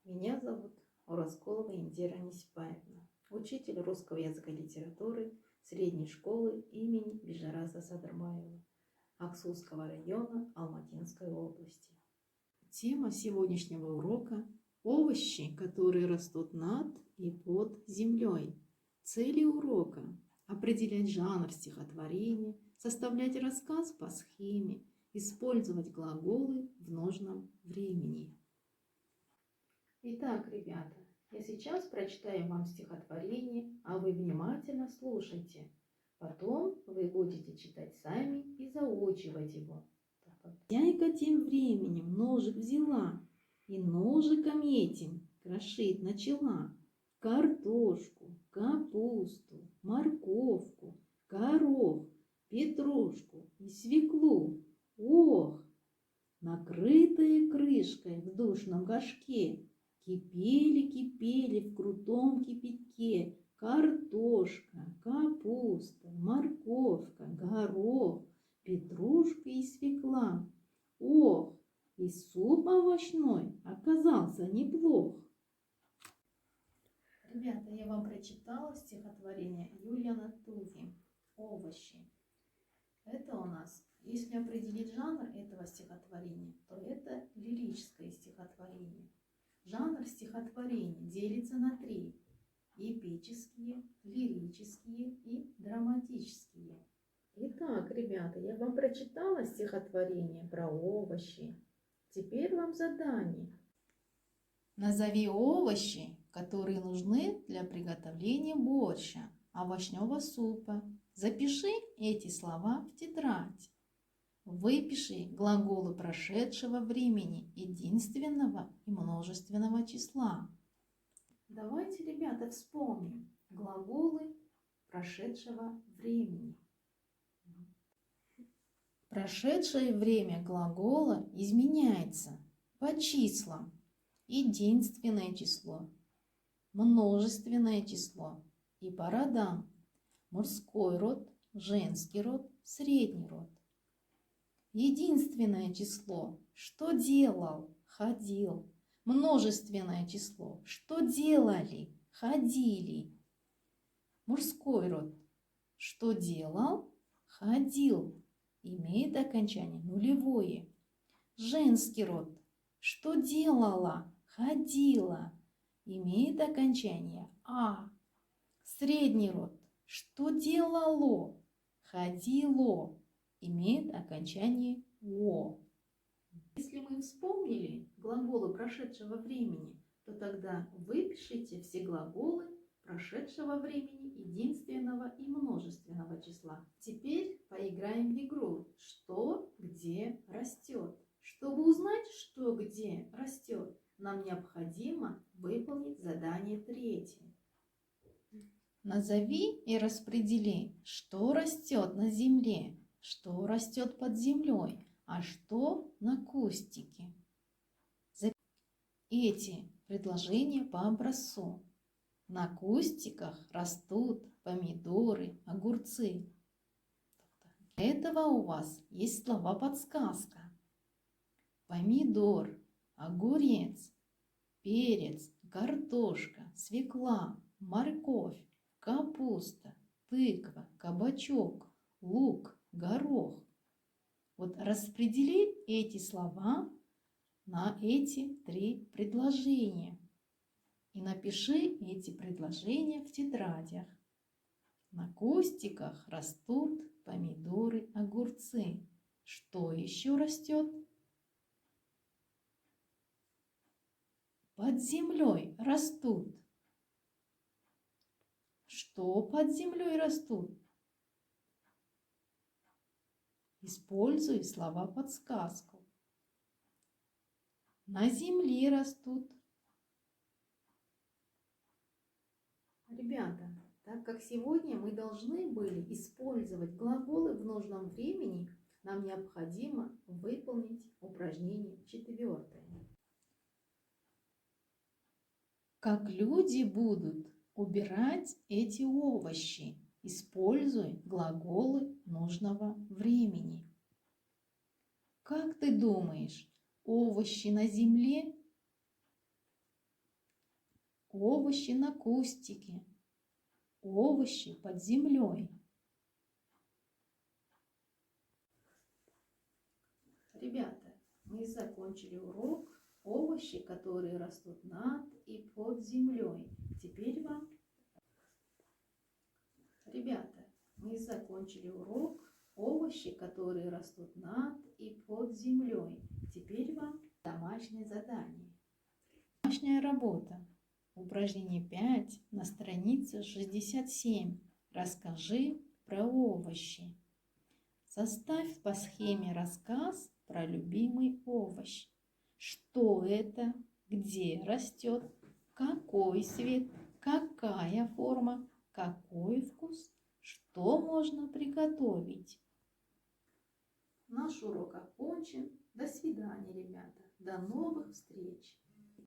Меня зовут Уразкулова Индира Несипаевна, учитель русского языка и литературы средней школы имени Бижараза Садырбаева Аксусского района Алматинской области. Тема сегодняшнего урока – овощи, которые растут над и под землей. Цели урока – определять жанр стихотворения, составлять рассказ по схеме, использовать глаголы в нужном времени. Итак, ребята, я сейчас прочитаю вам стихотворение, а вы внимательно слушайте. Потом вы будете читать сами и заучивать его. Хозяйка тем временем ножик взяла и ножиком этим крошить начала картошку, капусту, морковку, горох, петрушку и свеклу. Ох! Накрытые крышкой в душном горшке кипели в крутом кипятке картошка, капуста, морковка, горох, петрушка и свекла. Ох, и суп овощной оказался неплох. Ребята, я вам прочитала стихотворение Юлиана Туви «Овощи». Это у нас, если определить жанр этого стихотворения, то это лирическое стихотворение. Жанр стихотворения делится на три – эпические, лирические и драматические. Итак, ребята, я вам прочитала стихотворение про овощи. Теперь вам задание. Назови овощи, которые нужны для приготовления борща, овощного супа. Запиши эти слова в тетрадь. Выпиши глаголы прошедшего времени единственного и множественного числа. Давайте, ребята, вспомним глаголы прошедшего времени. Прошедшее время глагола изменяется по числам. Единственное число, множественное число и по родам. Мужской род, женский род, средний род. Единственное число, что делал, ходил. Множественное число, что делали, ходили. Мужской род, что делал, ходил, имеет окончание нулевое. Женский род, что делала, ходила, имеет окончание а. Средний род, что делало, ходило, имеет окончание «о». Если мы вспомнили глаголы прошедшего времени, то тогда выпишите все глаголы прошедшего времени единственного и множественного числа. Теперь поиграем в игру «Что, где растет?». Чтобы узнать, что, где растет, нам необходимо выполнить задание третье. Назови и распредели, что растет на земле, что растет под землей, а что на кустике. Эти предложения по образцу. На кустиках растут помидоры, огурцы. Для этого у вас есть слова-подсказка. Помидор, огурец, перец, картошка, свекла, морковь, капуста, тыква, кабачок, лук, горох. Вот распредели эти слова на эти три предложения и напиши эти предложения в тетрадях. На кустиках растут помидоры, огурцы. Что еще растет? Под землей растут. Что под землей растут? Используй слова-подсказку. На земле растут. Ребята, так как сегодня мы должны были использовать глаголы в нужном времени, нам необходимо выполнить упражнение 4. Как люди будут убирать эти овощи? Используй глаголы нужного времени. Как ты думаешь, овощи на земле Овощи на кустике. Овощи под землей. Ребята, мы закончили урок овощи, которые растут над и под землей. Теперь вам... Ребята, мы закончили урок овощи, которые растут над и под землей. Теперь вам домашнее задание. Домашняя работа. Упражнение 5 на странице 67. Расскажи про овощи. Составь по схеме рассказ про любимый овощ. Что это? Где растет? Какой цвет? Какая форма? Какой вкус? Что можно приготовить? Наш урок окончен. До свидания, ребята. До новых встреч.